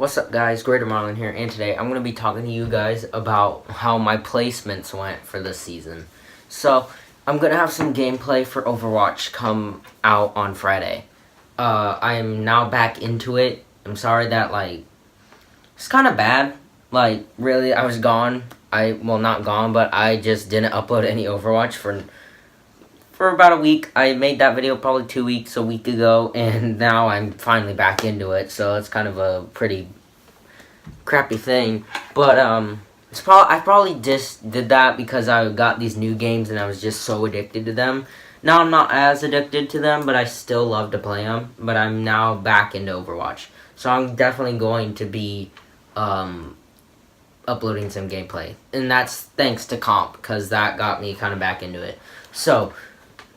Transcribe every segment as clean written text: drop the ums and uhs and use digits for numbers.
What's up guys, Greater Marlin here, and today I'm going to be talking to you guys about how my placements went for this season. So, I'm going to have some gameplay for Overwatch come out on Friday. I am now back into it. I'm sorry that, it's kind of bad. Really, I was gone. Well, not gone, but I just didn't upload any Overwatch for about a week. I made that video probably a week ago, and now I'm finally back into it, so it's kind of a pretty crappy thing. But I probably just did that because I got these new games and I was just so addicted to them. Now I'm not as addicted to them, but I still love to play them. But I'm now back into Overwatch, so I'm definitely going to be uploading some gameplay, and that's thanks to Comp, because that got me kind of back into it. So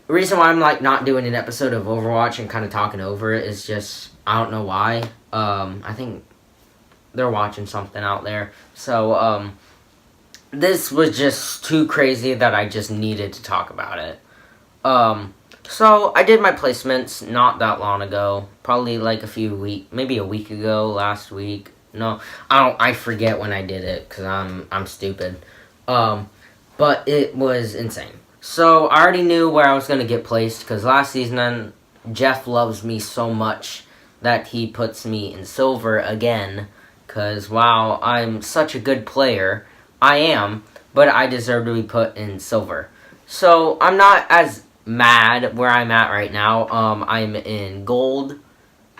the reason why I'm not doing an episode of Overwatch and kind of talking over it is just, I don't know why. I think they're watching something out there. So this was just too crazy that I just needed to talk about it. So I did my placements not that long ago, probably maybe a week ago, last week. No, I forget when I did it because I'm stupid. But it was insane. So, I already knew where I was going to get placed, because last season, Jeff loves me so much that he puts me in silver again, because, wow, I'm such a good player. I am, but I deserve to be put in silver. So, I'm not as mad where I'm at right now. I'm in gold.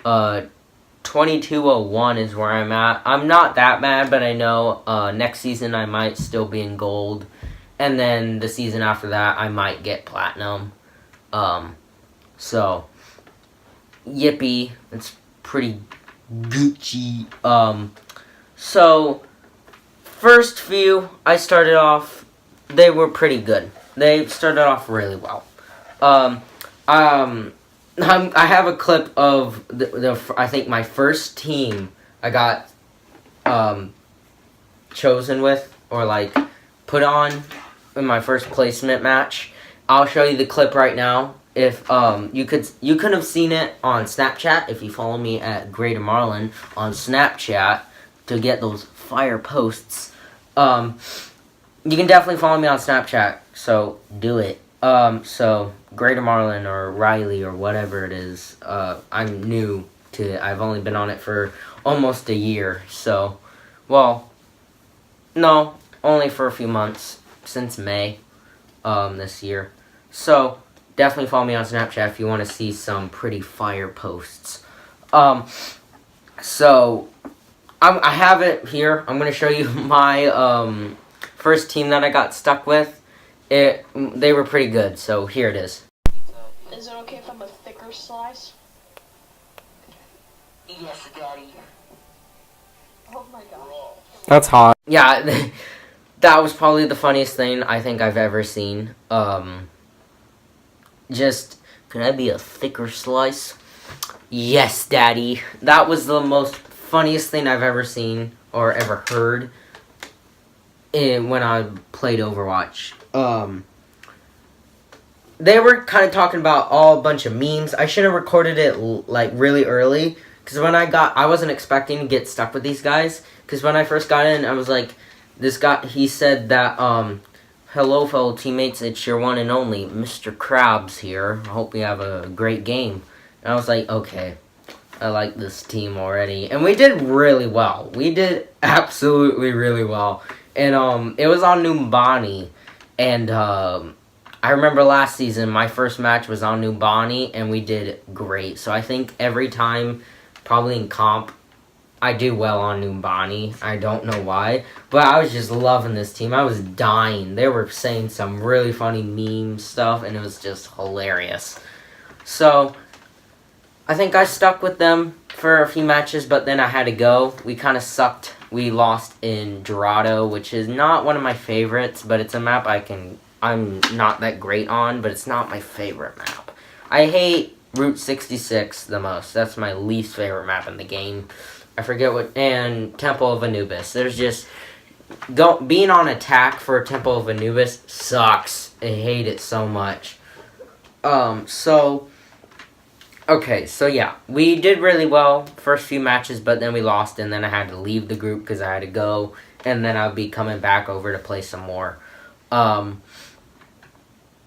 2201 is where I'm at. I'm not that mad, but I know next season I might still be in gold. And then the season after that, I might get platinum. So, yippee. It's pretty Gucci. So, first few, I started off, they were pretty good. They started off really well. I have a clip of I think my first team I got chosen with, or put on in my first placement match. I'll show you the clip right now. If you could have seen it on Snapchat if you follow me at Greater Marlin on Snapchat to get those fire posts. You can definitely follow me on Snapchat, so do it. So Greater Marlin or Riley or whatever it is. I'm new to it. I've only been on it for almost a year. So, well, no, only for a few months. Since May this year. So, definitely follow me on Snapchat if you want to see some pretty fire posts. So, I have it here. I'm going to show you my first team that I got stuck with. They were pretty good, so here it is. Is it okay if I'm a thicker slice? Yes, Daddy. Oh my god. That's hot. Yeah, that was probably the funniest thing I think I've ever seen. Can I be a thicker slice? Yes, Daddy. That was the most funniest thing I've ever seen or ever heard when I played Overwatch. They were kind of talking about a bunch of memes. I should have recorded it really early, because I wasn't expecting to get stuck with these guys, because when I first got in, I was like, this guy, he said that, hello fellow teammates, it's your one and only, Mr. Krabs here. I hope you have a great game. And I was like, okay, I like this team already. And we did really well. We did absolutely really well. And, it was on Numbani. And, I remember last season, my first match was on Numbani, and we did great. So I think every time, probably in comp, I do well on Numbani. I don't know why, but I was just loving this team. I was dying. They were saying some really funny meme stuff, and it was just hilarious. So, I think I stuck with them for a few matches, but then I had to go. We kind of sucked. We lost in Dorado, which is not one of my favorites, but it's a map I'm not that great on, but it's not my favorite map. I hate Route 66 the most. That's my least favorite map in the game. I forget and Temple of Anubis. There's just, being on attack for Temple of Anubis sucks. I hate it so much. So, Okay, so yeah, we did really well first few matches, but then we lost, and then I had to leave the group because I had to go, and then I'll be coming back over to play some more. Um,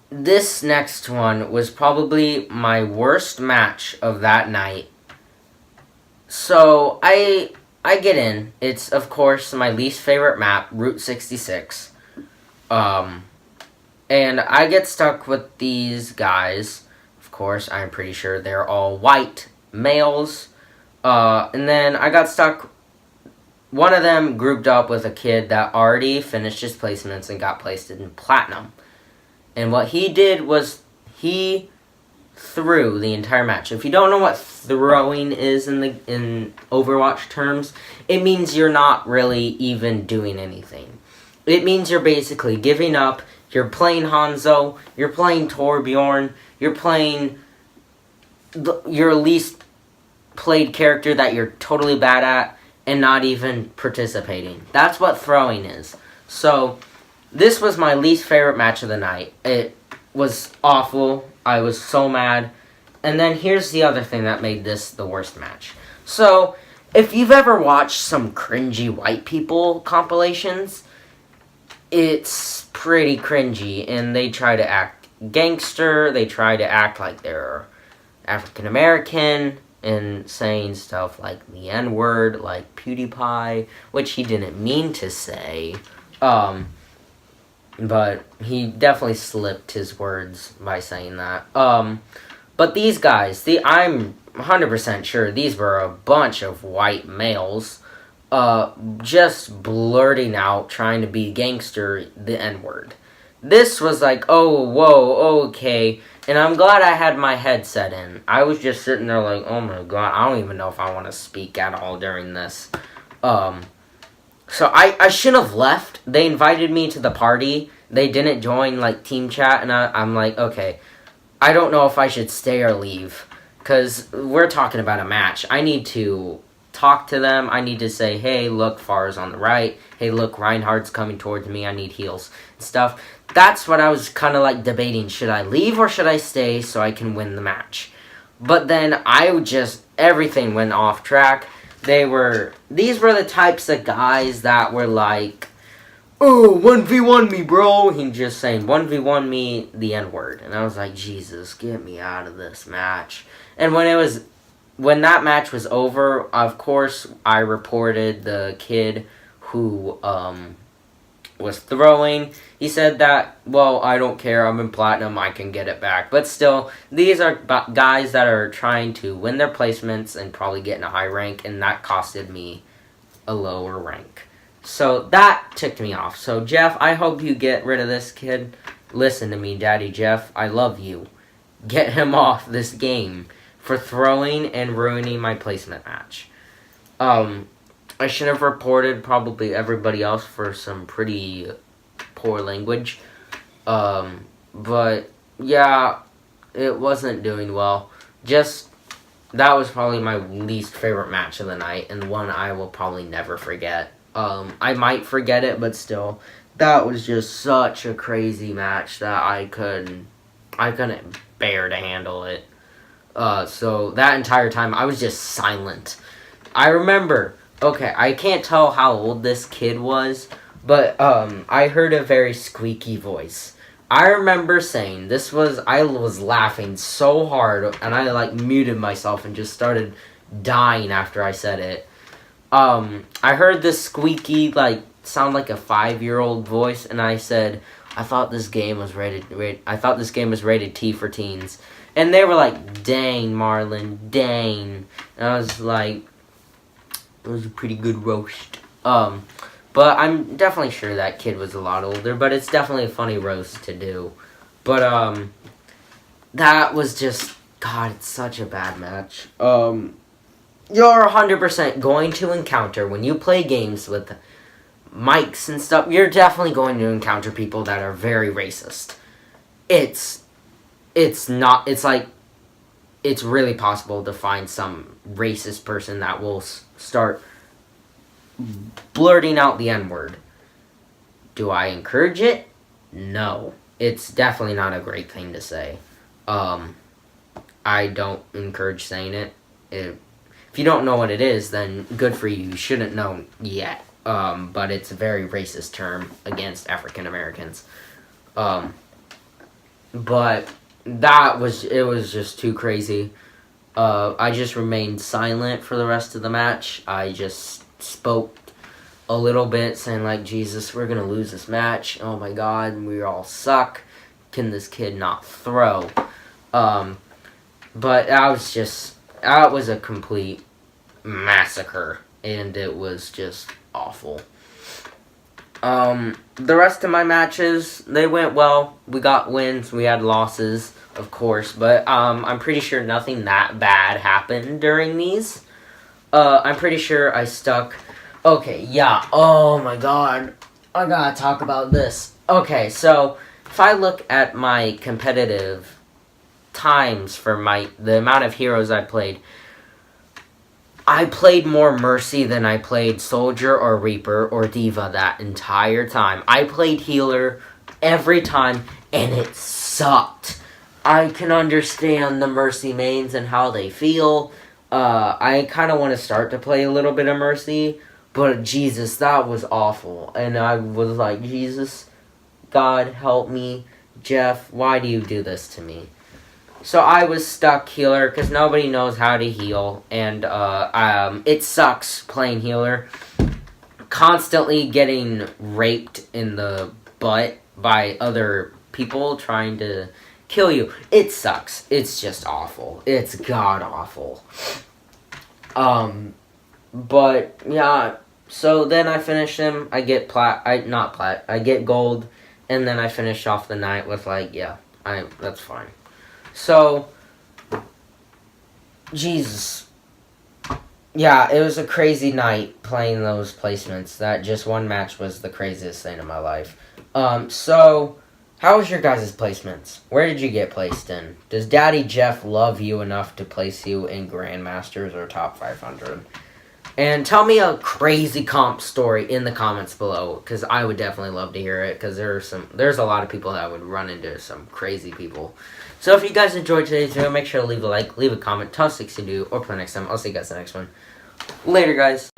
this next one was probably my worst match of that night. So I get in. It's of course my least favorite map, Route 66. Um, and I get stuck with these guys. Of course, I'm pretty sure they're all white males. And then I got stuck. One of them grouped up with a kid that already finished his placements and got placed in platinum. And what he did was he threw the entire match. If you don't know what throwing is in Overwatch terms, it means you're not really even doing anything. It means you're basically giving up. You're playing Hanzo, you're playing Torbjorn, you're playing your least played character that you're totally bad at, and not even participating. That's what throwing is. So, this was my least favorite match of the night. It was awful. I was so mad. And then here's the other thing that made this the worst match. So, if you've ever watched some cringy white people compilations, it's pretty cringy, and they try to act gangster, they try to act like they're African American, and saying stuff like the N-word, like PewDiePie, which he didn't mean to say, but he definitely slipped his words by saying that. But these guys, I'm 100% sure these were a bunch of white males, just blurting out, trying to be gangster, the N-word. This was like, oh, whoa, okay, and I'm glad I had my headset in. I was just sitting there like, oh my god, I don't even know if I want to speak at all during this. So I shouldn't have left. They invited me to the party. They didn't join, like, team chat, and I'm like, okay, I don't know if I should stay or leave, because we're talking about a match. I need to talk to them. I need to say, hey, look, Far's on the right. Hey, look, Reinhardt's coming towards me. I need heals and stuff. That's what I was kind of like debating. Should I leave or should I stay so I can win the match? But then everything went off track. These were the types of guys that were like, oh, 1v1 me, bro. He just saying, 1v1 me, the N-word. And I was like, Jesus, get me out of this match. And when that match was over, of course, I reported the kid who was throwing. He said that, well, I don't care, I'm in platinum, I can get it back. But still, these are guys that are trying to win their placements and probably get in a high rank, and that costed me a lower rank. So that ticked me off. So Jeff, I hope you get rid of this kid. Listen to me, Daddy Jeff, I love you. Get him off this game for throwing and ruining my placement match. I should have reported probably everybody else for some pretty poor language. But yeah, it wasn't doing well. That was probably my least favorite match of the night, and one I will probably never forget. I might forget it, but still, that was just such a crazy match that I couldn't bear to handle it. So that entire time, I was just silent. I remember, okay, I can't tell how old this kid was, but, I heard a very squeaky voice. I remember saying, I was laughing so hard, and I, like, muted myself and just started dying after I said it. I heard this squeaky, like, sound like a 5-year-old voice, and I said, I thought this game was rated T for teens. And they were like, dang, Marlon, dang. And I was like, it was a pretty good roast. But I'm definitely sure that kid was a lot older, but it's definitely a funny roast to do. But, that was just, God, it's such a bad match. You're 100% going to encounter, when you play games with mics and stuff, you're definitely going to encounter people that are very racist. It's really possible to find some racist person that will start blurting out the N-word. Do I encourage it? No. It's definitely not a great thing to say. I don't encourage saying it. If you don't know what it is, then good for you. You shouldn't know yet. But it's a very racist term against African Americans. But it was just too crazy. I just remained silent for the rest of the match. I just spoke a little bit, saying like, Jesus, we're gonna lose this match. Oh my God, we all suck. Can this kid not throw? But that was a complete massacre, and it was just awful. The rest of my matches, they went well. We got wins, we had losses, of course, but I'm pretty sure nothing that bad happened during these. I'm pretty sure I stuck. Okay, yeah. Oh my God, I gotta talk about this. Okay, so if I look at my competitive times for the amount of heroes I played more Mercy than I played Soldier or Reaper or Diva that entire time. I played Healer every time, and it sucked. I can understand the Mercy mains and how they feel. I kind of want to start to play a little bit of Mercy, but Jesus, that was awful. And I was like, Jesus, God, help me. Jeff, why do you do this to me? So I was stuck Healer because nobody knows how to heal, and it sucks playing Healer. Constantly getting raped in the butt by other people trying to kill you. It sucks. It's just awful. It's god awful. But yeah. So then I finish him. I get I get gold, and then I finish off the night with like, yeah, that's fine. So, Jesus. Yeah, it was a crazy night playing those placements. That just one match was the craziest thing in my life. So, how was your guys' placements? Where did you get placed in? Does Daddy Jeff love you enough to place you in Grandmasters or Top 500? And tell me a crazy comp story in the comments below, because I would definitely love to hear it, because there's a lot of people that would run into some crazy people. So if you guys enjoyed today's video, make sure to leave a like, leave a comment, tell us what you do, or play next time. I'll see you guys in the next one. Later, guys.